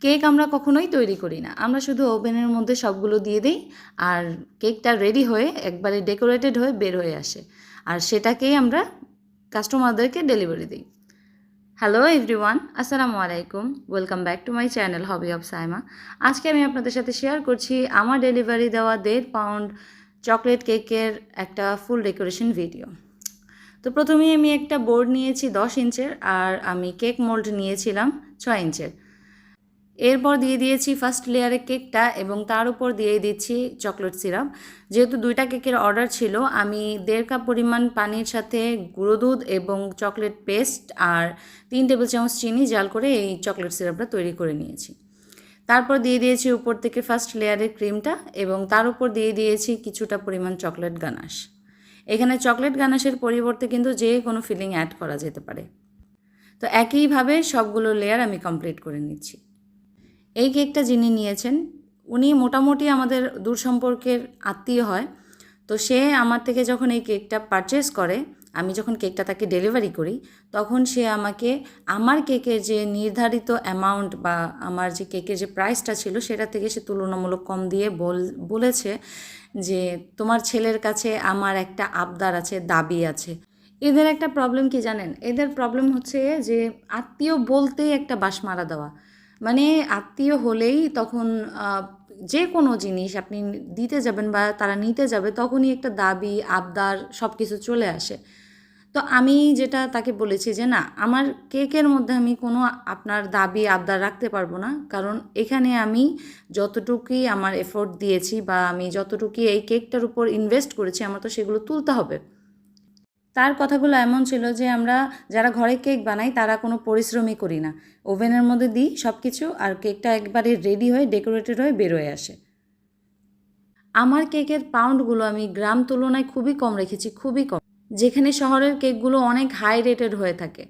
Cake আমরা কখনোই তৈরি করি না, আমরা শুধু ওভেনের মধ্যে সবগুলো দিয়ে দিই আর কেকটা রেডি হয়ে একবারে ডেকোরেটেড হয়ে বের হয়ে আসে, আর সেটাকেই আমরা কাস্টমারদেরকে ডেলিভারি দিই। হ্যালো এভরিওয়ান, আসসালামু আলাইকুম, welcome back to my channel hobby of Saima. আজকে আমি আপনাদের সাথে শেয়ার করছি আমার ডেলিভারি দেওয়া 1.5 পাউন্ড চকলেট কেকের একটা ফুল ডেকোরেশন ভিডিও। তো প্রথমেই আমি একটা বোর্ড নিয়েছি 10 ইঞ্চের, আর আমি কেক মোল্ড নিয়েছিলাম 6 ইঞ্চের। এরপর দিয়ে দিয়েছি ফার্স্ট লেয়ারে কেকটা এবং তার উপর দিয়ে দিচ্ছি চকলেট সিরাপ। যেহেতু 2টা কেকের অর্ডার ছিল, আমি 1.5 কাপ পরিমাণ পানির সাথে গুঁড়ো দুধ এবং চকলেট পেস্ট আর 3 টেবিল চামচ চিনি জাল করে এই চকলেট সিরাপটা তৈরি করে নিয়েছি। তারপর দিয়ে দিয়েছি উপর থেকে ফার্স্ট লেয়ারের ক্রিমটা এবং তার উপর দিয়ে দিয়েছি কিছুটা পরিমাণ চকলেট গানাশ। এখানে চকলেট গানাশের পরিবর্তে কিন্তু যে কোনো ফিলিং অ্যাড করা যেতে পারে। তো একইভাবে সবগুলো লেয়ার আমি কমপ্লিট করে নিচ্ছি। এই কেকটা যিনি নিয়েছেন উনি মোটামুটি আমাদের দূর সম্পর্কের আত্মীয় হয়। তো সে আমার থেকে যখন এই কেকটা পারচেস করে, আমি যখন কেকটা তাকে ডেলিভারি করি, তখন সে আমাকে আমার কেকের যে নির্ধারিত অ্যামাউন্ট বা আমার যে কেকের যে প্রাইসটা ছিল সেটা থেকে সে তুলনামূলক কম দিয়ে বলেছে যে তোমার ছেলের কাছে আমার একটা আবদার আছে, দাবি আছে। এদের একটা প্রবলেম কি জানেন? এদের প্রবলেম হচ্ছে যে আত্মীয় বলতেই একটা বাঁশ মারা দেওয়া। মানে আত্মীয় হলেই তখন যে কোনো জিনিস আপনি দিতে যাবেন বা তারা নিতে যাবে, তখনই একটা দাবি আবদার সব কিছু চলে আসে। তো আমি যেটা তাকে বলেছি যে না, আমার কেকের মধ্যে আমি কোনো আপনার দাবি আবদার রাখতে পারবো না, কারণ এখানে আমি যতটুকুই আমার এফোর্ট দিয়েছি বা আমি যতটুকুই এই কেকটার উপর ইনভেস্ট করেছি, আমার তো সেগুলো তুলতে হবে। তার কথাগুলো এমন ছিল যে আমরা যারা ঘরে কেক বানাই তারা কোনো পরিশ্রমই করি না, ওভেনের মধ্যে দিই সব কিছু আর কেকটা একবারে রেডি হয়ে ডেকোরেটেড হয়ে বের হয়ে আসে। আমার কেকের পাউন্ডগুলো আমি গ্রাম তুলনায় খুবই কম রেখেছি, খুবই কম, যেখানে শহরের কেকগুলো অনেক হাই রেটেড হয়ে থাকে।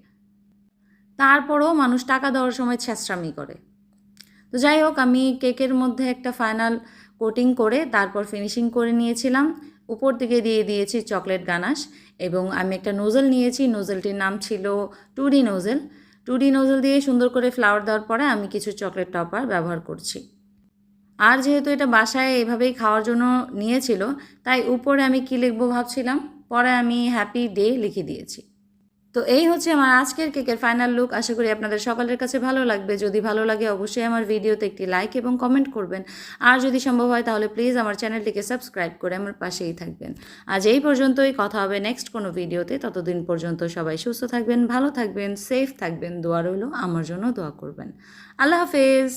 তারপরেও মানুষ টাকা দেওয়ার সময় ছ্যাঁচড়ামি করে। তো যাই হোক, আমি কেকের মধ্যে একটা ফাইনাল কোটিং করে তারপর ফিনিশিং করে নিয়েছিলাম। উপর দিকে দিয়ে দিয়েছি চকলেট গানাশ এবং আমি একটা নোজেল নিয়েছি, নোজেলটির নাম ছিল 2D নোজেল। 2D নোজেল দিয়ে সুন্দর করে ফ্লাওয়ার দেওয়ার পরে আমি কিছু চকলেট টপার ব্যবহার করছি। আর যেহেতু এটা বাসায় এভাবেই খাওয়ার জন্য নিয়েছিল, তাই উপরে আমি কী লিখবো ভাবছিলাম, পরে আমি হ্যাপি ডে লিখে দিয়েছি। তো এই হচ্ছে আমার আজকের কেকের ফাইনাল লুক। আশা করি আপনাদের সকলের কাছে ভালো লাগবে। যদি ভালো লাগে অবশ্যই আমার ভিডিওতে একটি লাইক এবং কমেন্ট করবেন, আর যদি সম্ভব হয় তাহলে প্লিজ আমার চ্যানেলটিকে সাবস্ক্রাইব করে আমার পাশেই থাকবেন। আজ এই পর্যন্তই, কথা হবে নেক্সট কোনো ভিডিওতে। ততদিন পর্যন্ত সবাই সুস্থ থাকবেন, ভালো থাকবেন, সেফ থাকবেন। দোয়া রইল, আমার জন্য দোয়া করবেন। আল্লাহ হাফেজ।